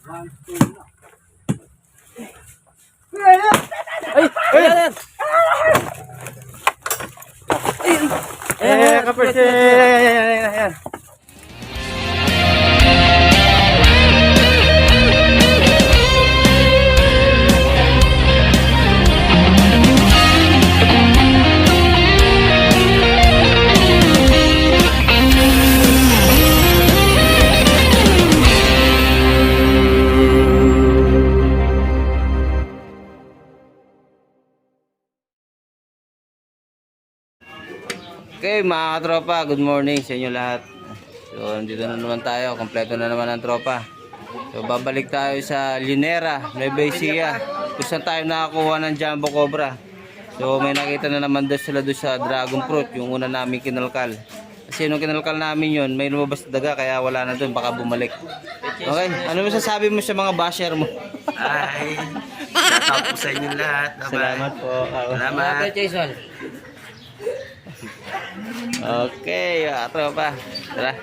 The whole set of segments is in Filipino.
Ay! Ayan! Ayan, kapers. Ayan. Okay mga katropa, good morning sa inyo lahat. So nandito na naman tayo, kompleto na naman ang tropa. So babalik tayo sa Linera, Nueva Ecija, kung saan tayo nakakuha ng Jumbo Cobra. So may nakita na naman sila doon sa Dragon Fruit, yung una namin kinalkal. Kasi nung kinalkal namin yun, may lumabas na daga kaya wala na doon, baka bumalik. Okay, ano masasabi mo sa mga basher mo? Ay, shout po sa inyo lahat. Salamat po. Salamat. Jason. Okay, tropa. Tara.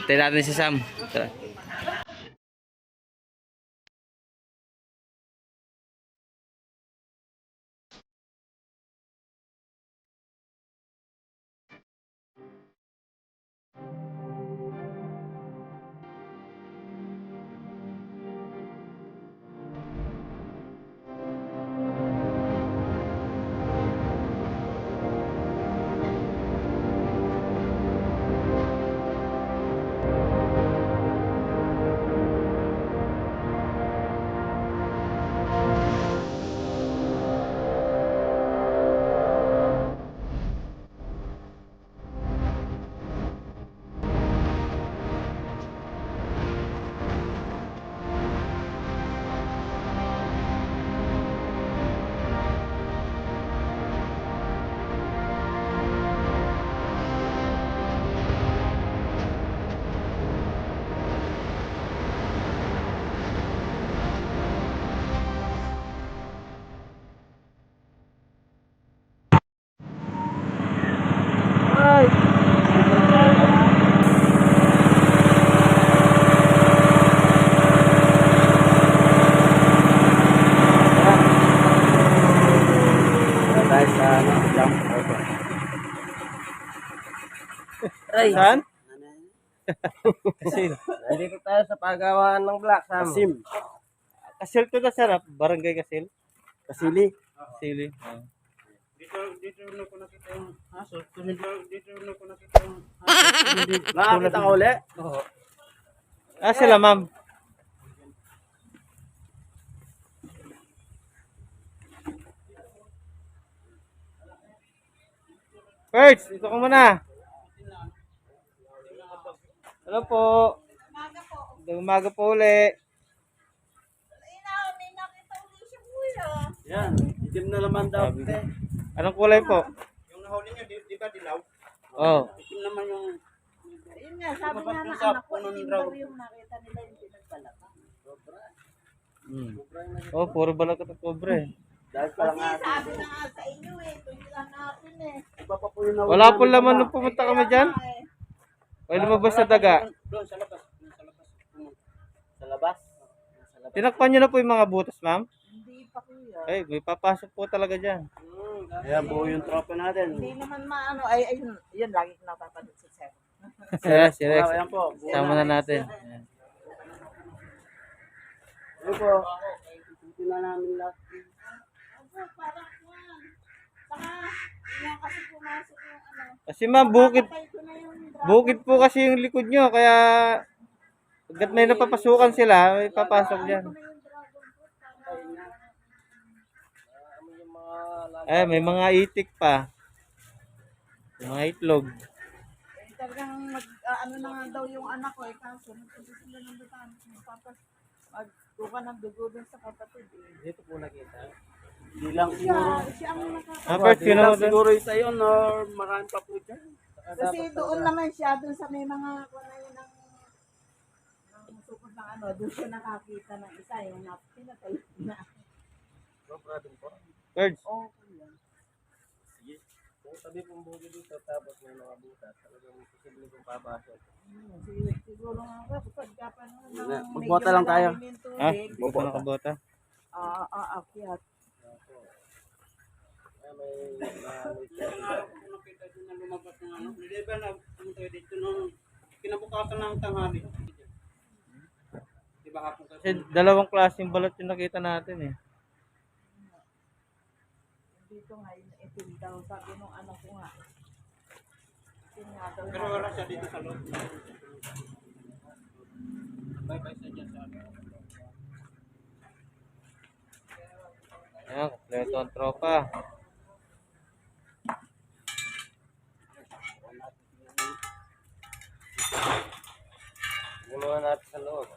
Tayo natin si Sam. Tara. Saan? Kasil. Nandito tayo sa pagawaan ng Black Sam. Kasim. Kasil to na sarap. Barangay Kasil. Kasili. Sili. Dito na ko nakita yung aso. Dito na ko nakita yung aso. Nakakita ka uli? Oo. Sila ma'am. First, dito ko muna. Hello po. Umaga po uli. May nakita ulit siya kuya. Yan. Itim na naman daw. Anong kulay po? Yung nahuli nyo, di ba dilaw? Oh. Itim naman yung... Ayun nga, sabi nga ng Sa anak ko, puno ng itim dragon. daw yung nakita nila yung pinagpalaka. Oh, puro balakat at kobre. Dahil pala Kasi nga. sabi na nga sa inyo tuloy natin Iba pa po yung nahuli. Wala po laman nung pumunta kami dyan. Ay, lumabas na daga. Doon sa labas. Sa labas? Tinakpan nyo na po yung mga butas, ma'am. Hindi pa kuya. Ay, may papasok po talaga dyan. Ayan, buo yung tropa natin. Hindi naman maano, ayun, yun lagi ko napapanood sa sir. Si Rex. Ayan po. Sama na natin. Ayan. Ayan po. Ito na namin lahat. Opo, parang yan. Saka, yan kasi pumasok yung ano. Kasi ma'am, bukid. Patay ko na yung dragon. Bukid po kasi yung likod nyo, kaya pagkat may napapasukan sila, may papasok dyan. Ano yung dragon fruit? Parang- Eh, may mga itik pa. May mga itlog. Talagang ano na nga daw yung anak ko kaso nagpunta sila ng dutaan magkuha ng dugo dun sa kapatid Dito po nakita. Di lang siguro. siya ang Bert, Di lang sino? siguro isa yun or marami pa po dyan. kasi doon naman siya dun sa may mga kunayan ng sukod ng ano doon siya nakakita ng isa yung pinatay na Birds. oh kuya Kung sabi pong bugi dito tapos may mga butas, talagang posible kong papasok. siguro nga ako pagka pa Magbota lang tayo. movimento tubig. Hindi pa nakabota. Akyat. Nakita din na lumabas ng ano. Hindi ba na pumunta dito nung kinabukasan ng tanghali. Di ba hapon kasi? Kasi dalawang klaseng balat yung nakita natin eh. Dito nga, itim daw. Sabi nung anak ko nga. Itim nga daw. Pero wala siya dito sa loob. Bye-bye sa dyan sa ano. Ayan, kompleto ang tropa. Guluhan natin sa loob.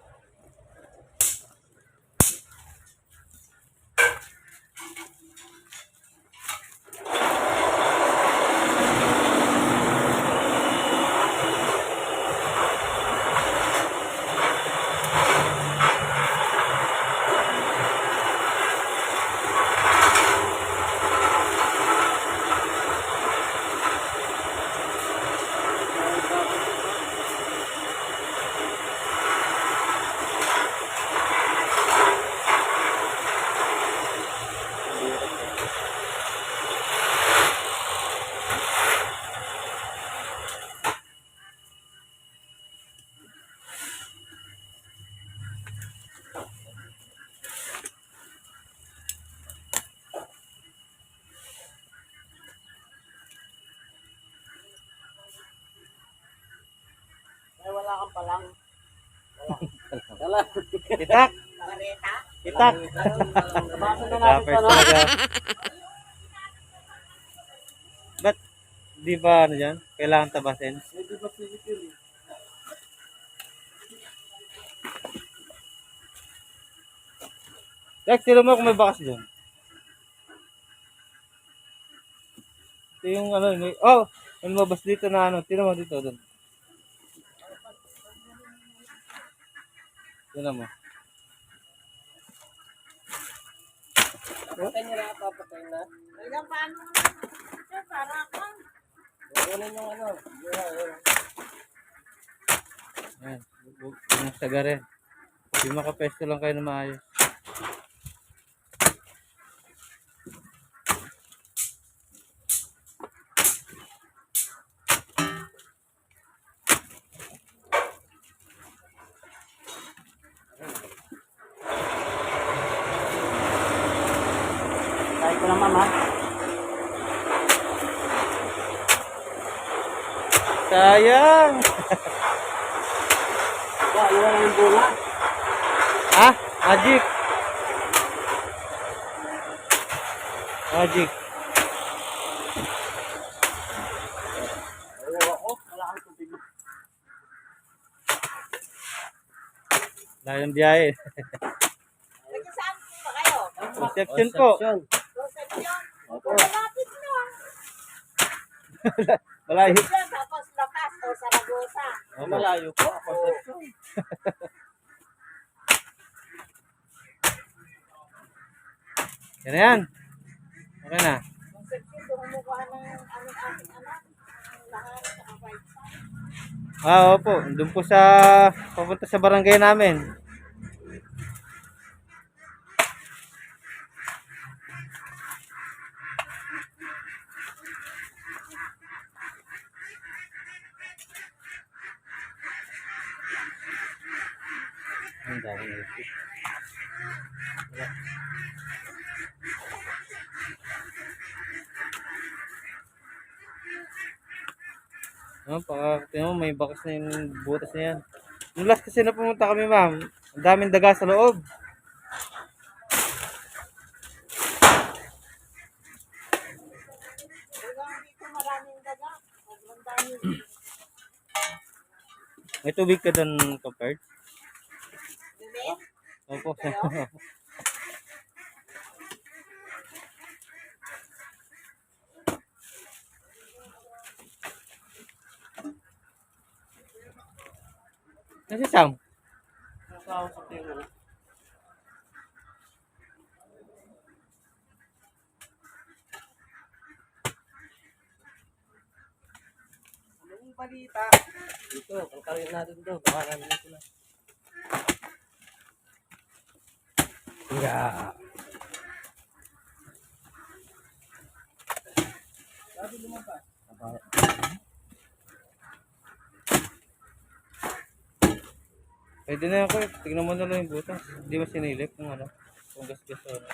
Ay, wala kang palang. Wala. Itak! Kareta? Itak! Nabasa na natin Tapos sa no? talaga. Ba't di ba ano dyan? Kailangan tabasin? Hindi ba physical eh? Lex, tira mo kung may bakas doon. Ito yung ano, may... Oh! May lumabas dito na ano. Tira mo dito doon. Tira mo. Papatay niya na, papatay na. Ilang paano mo na? Para kang. Kunin yung ano. Ayan. Huwag yung sagarin. Hindi makapesto lang kayo na maayos. Tayo ko na mama. Sayang! Iwan lang yung bunga. Ha? Magic! Magic. Ayaw ako. Wala kang tubig. Dahil ang biyahe. Nagkasaan ba kayo? Reception po. Concepcion? Opo. Malapit na. Malayo. Diyan, tapos lapas o Saragosa. Malayo po ako. Yan na yan. Okay na. Concepcion, doon kumukuha ng aming anak. Lahat, saka 5 Opo. Doon po sa, papunta sa barangay namin. Ang dami nito. Tingnan mo, may bakas na yung butas na yan. Nung last kasi na pumunta kami, ma'am, ang daming daga sa loob. Hanggang dito maraming daga. Sobrang dami. May tubig ka doon, compared? Lumin? Opo. Kasi Sam, Nakaw sa tiro. Anong balita? Dito, kalkalin natin to. Baka namin ito na. Yeah. Pwede na ako. Tignan mo na lang yung butas. Hindi mo sinilip kung ano. Kung gas-gas o ano.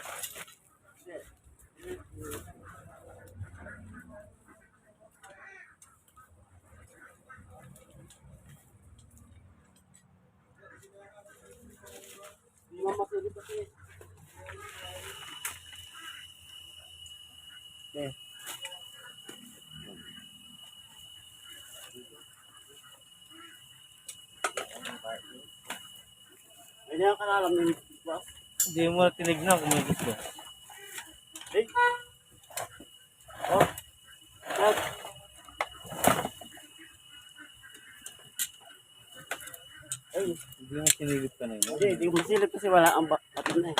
Eh. Hindi ka na alam yung boss. Hindi mo na tinignan kung may gas-gas. Eh? Oh. Brad. Ay, hindi mo sinilip ka na yun. Hindi ko masilip kasi wala ang batin na eh.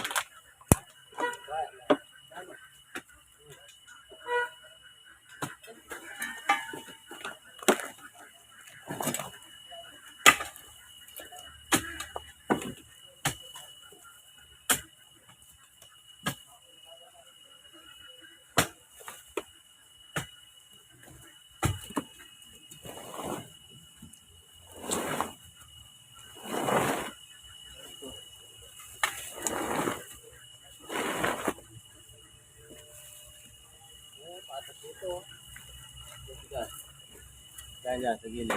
Yan, sa gilid.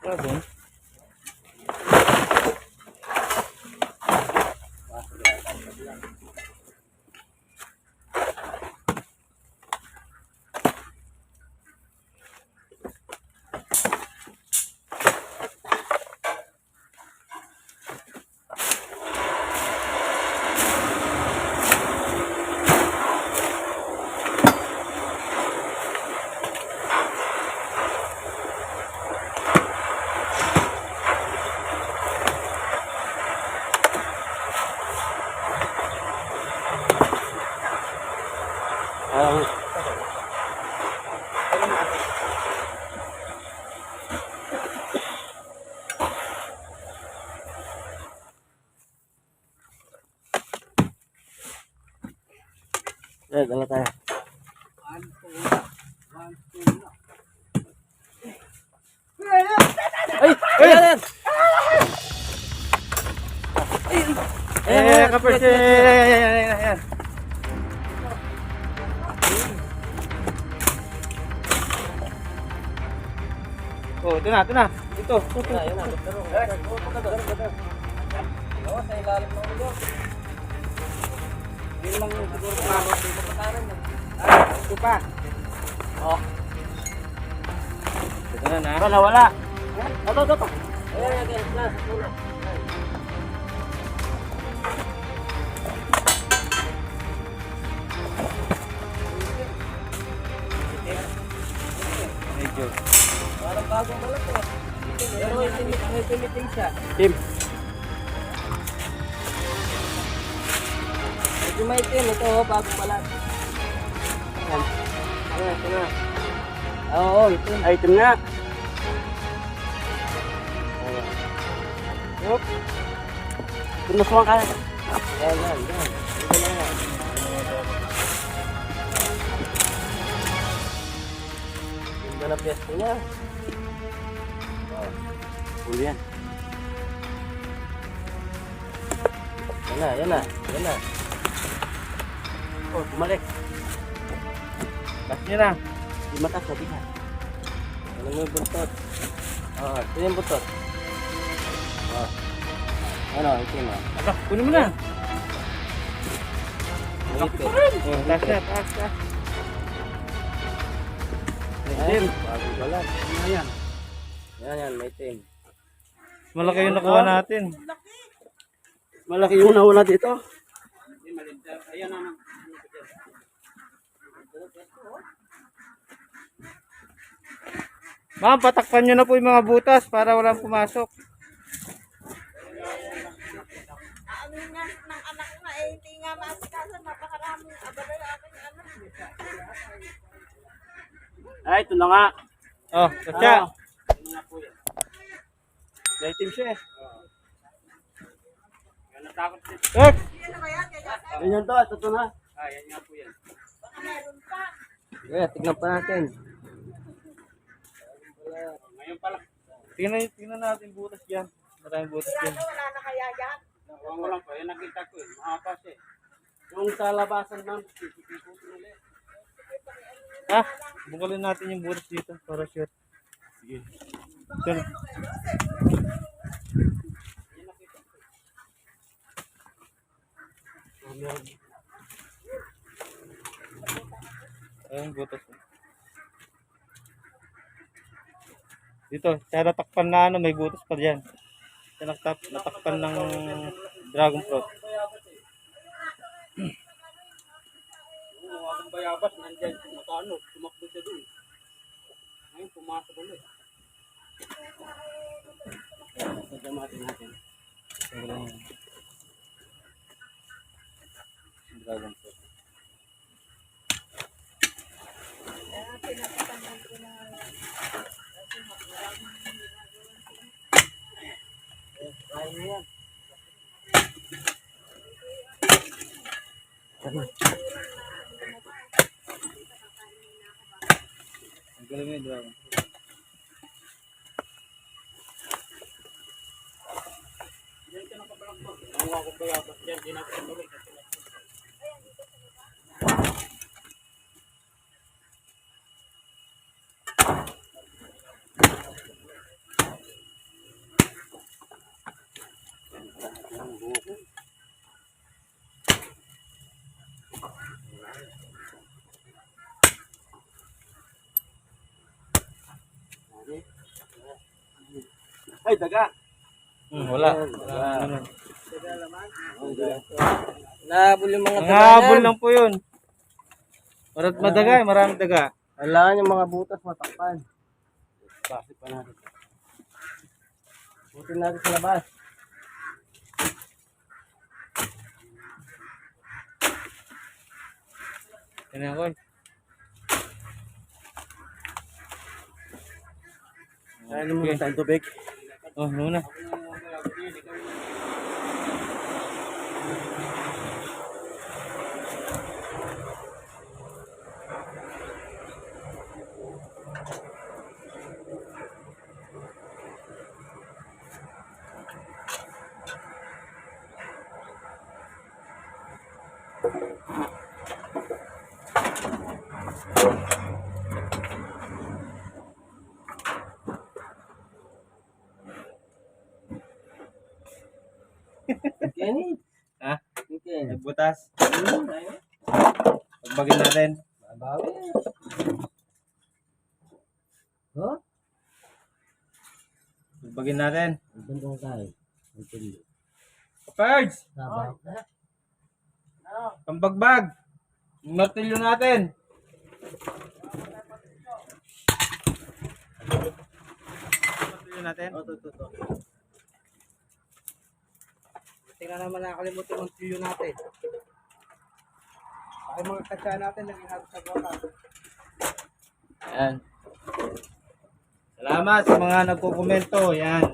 Grabe. Dala tayo. Ay! Ayan, kapers. Ayan. Oh, ito na. Ito. Ayun na. Sa ilalim ng ulo. Yun lang yung siguro kumamot dito pataran niya. Ito pa. Oh. Ito na. Wala. Ito. Ayan. Medyo. Parang bagong balat eh. Pero may piniting siya. Tim. Medyo may itim. Ito bagong balat. Ayan. Ito na. Oo, itim. Ay, itim nga. Yup. Tunasuan ka. Ayan. Ito na nga. Ganda na piyesta niya. Huli yan. Yan na. Oh, bumalik. Gas nyo na. Di mata, sabi ka. Ano mo yung buntot? Oo, ito yung buntot. Oo. Ano, ito mo. Aba, kunin mo na. Ito. Oh, taas na. May itim. Bagong balat. Yan. Yan, may itim. Malaki yung nakuha natin. Malaki yung nawala dito. Ayan na. Ma'am, patakpan nyo na po yung mga butas para walang pumasok. Ano nga ng anak ko nga, hindi nga maasikaso, napakaraming abala na aking ano. Ay, ito na nga. Oh, katsa. Ano nga po yan? Item siya eh. Yan natakot dito. Ek! Ganyan to, ito na. Ah, yan nga po yan. Baka meron pa. Kaya, tignan pa natin. Ngayon pala. Tingnan natin butas dyan. Maraming butas dyan. Sigurado wala na kaya yan. Nakuha ko lang po, yan nakita ko eh. Makapas eh. Yung sa labasan ma'am, sisipikutin ulit. Ha? Bungkalin natin yung butas dito para sure. Sige. Ito na. Ayun, butas. Dito, sa natakpan na ano, may butas pa dyan. Sa natakpan ng dragon fruit. Oo, akong bayabas, nandyan, nakano, tumakbo siya dun. Ngayon, pumasok ulit. Pagkamatin natin. Dragon fruit. Kaya pinapatanan ko na Kaya mo yan. Ang galing mo yung dragon fruit. Diyan ka nakabalakbak. Ang akong bayabas dyan, di natin tuloy. Ay, daga! Wala. Ano. Nahabol yung mga Ang habol lang po yun. Marat madaga eh, maraming daga. Kailangan yung mga butas matakpan. Bakit pa natin? Butin natin sa labas. Tingnan ko. Kaya mo muna tayong tubig. Oh, muna. Kenny. Ha? Okay. Nagbutas. Pagbagin natin. Babawi. Huh? Pagbagin natin. Ibang kong tayo. Okay. Birds! Sabaw. Pambagbag! Yung martilyo natin. Martilyo natin. to. Tingnan naman nakakalimutan yung martilyo natin. Ay mga katsa natin naging natin sa bota. Ayan. Salamat sa mga nagko-komento. Yan.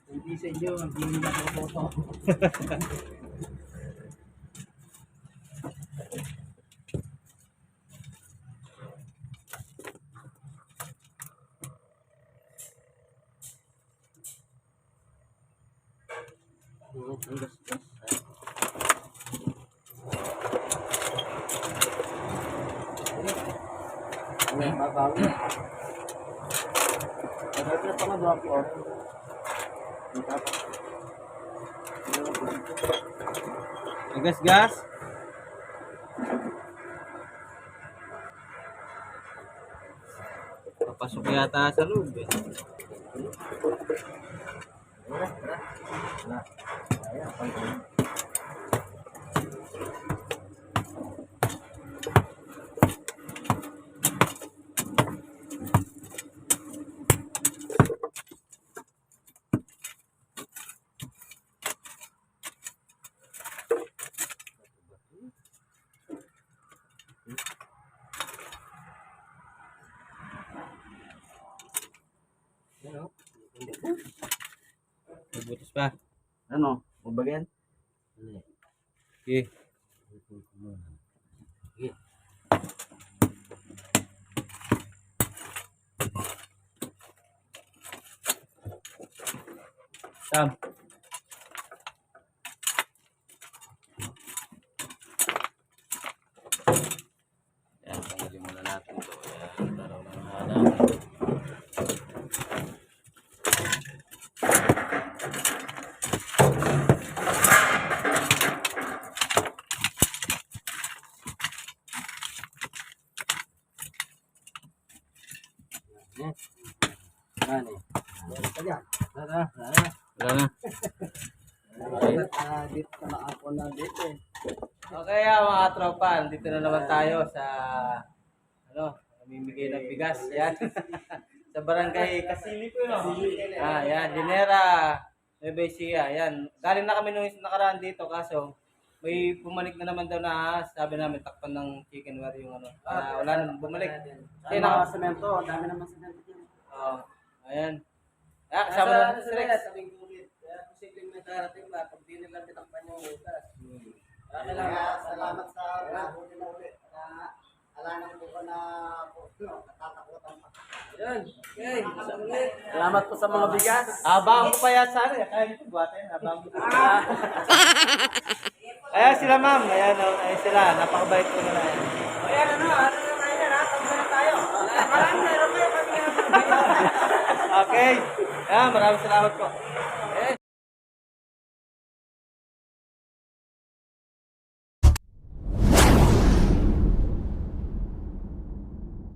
Hindi sa inyo, hindi nila po. Babawi. Nagaglat pa nga drop ko. Gas. Papasok yata sa loob eh. butas pa. Ano? Mabagan? Okay. Sam. Yan, tanggalin muna natin ito. Yan, para walang halang. Ano? Wala Wala na. dito ka ako na dito eh. Okay, mga tropa, dito na naman tayo sa namimigay ng bigas. Yan. Sa barangay Kasili po, no? Yan, Linera, Nueva Ecija. Yan. Galing na kami nung nakaraan dito, kaso may bumalik na naman daw na sabi namin takpan ng chicken wire yung para wala na bumalik. Kasi Mga semento, ang dami naman semento dyan. Ayan. Kasama na si Rex. Sabing gulit. Kaya posibleng may darating na pag di nila titakpan yung utas. Salamat sa nahuli na ulit. Alangan ko na katatakutan pa. Yan. Okay. Salamat po sa mga bigas. Abang ko pa yan sana. Kaya dito buhatin. Abang ko. Ayan sila ma'am. Ayan sila. Napakabait ko nila. Ayan ano na yan ha? Tagpo na tayo. Marami meron kayo kami. Okay. Ayan, maraming salamat po.